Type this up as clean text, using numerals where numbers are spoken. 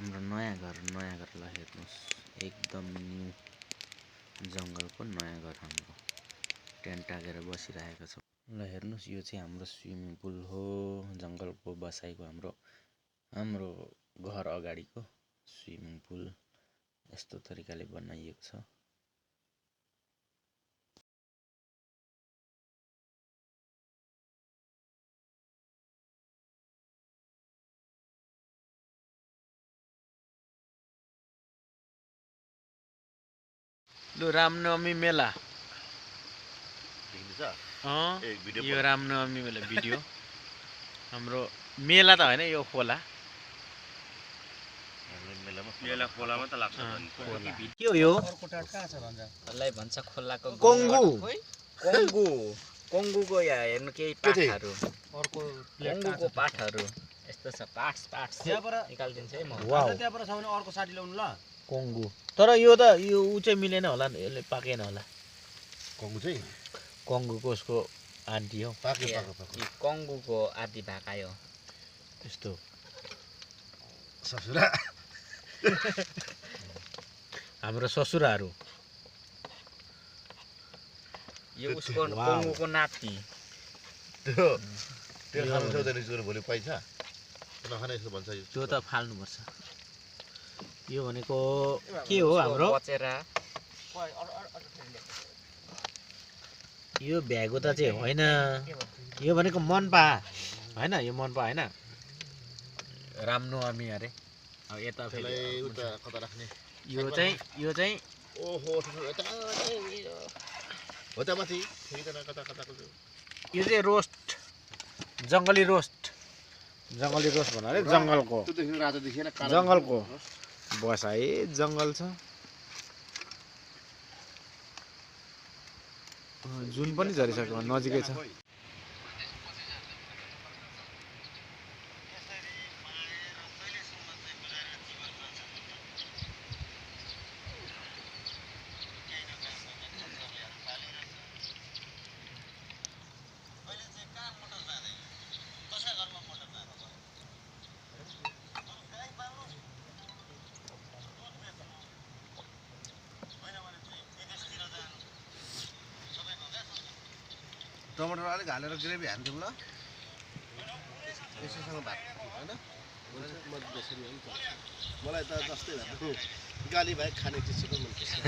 हाम्रो नयाँ घरलाई हेर्नुहोस्, एकदम न्यू जङ्गलको नयाँ घर हाम्रो टेन्ट टाकेर बसिरहेको छ। ल हेर्नुहोस्, यो चाहिँ हाम्रो स्विमिङ पुल हो, जङ्गलको बसाइको हाम्रो घर अगाडिको स्विमिङ पुल यस्तो तरिकाले बनाइएको छ। लु रामनवमी मेला यो रामनवमी मेला भिडियो हाम्रो मेला त होइन, यो खोला मेला खोलामा त लाग्छ के हो यो? यसलाई भन्छ खोलाको कङ्गुको यहाँ हेर्नु केही पाठहरू, कङ्गुको पाठहरू यस्तो छ। पार्ट्स निकालिदिन्छ है म। त्यहाँबाट छ भने अर्को साथी ल्याउनु ल। कङ्गु तर यो ऊ चाहिँ मिलेन होला, यसले पाकेन होला। कङ्गुको उसको आन्टी हो, कङ्गुको आदि भाकायो त्यस्तो ससुरा हाम्रो ससुराहरू। यो उसको कङ्गुको नाति। त्यो खानु सक्दैन, भोलि पाइन्छ नखाने यस्तो भन्छ। त्यो त फाल्नुपर्छ। यो भनेको के हो हाम्रो? बचेरा। यो भ्यागुता चाहिँ होइन, यो भनेको मनपा होइन, यो मनपा होइन, रामनवमी अरे। अब यता कता राख्ने? यो चाहिँ ओहो हो त माथि यो चाहिँ रोस्ट, जङ्गली रोस्ट भन्नाले जङ्गलको बसाइ जङ्गल छ। जुन पनि झरिसक्यो, नजिकै छ। टमाटर अलिक हालेर ग्रेभी हान्थ्यौँ ल, यसैसँग भात होइन। मलाई त जस्तै भात गाली भाइ खाने चिज मन पर्छ।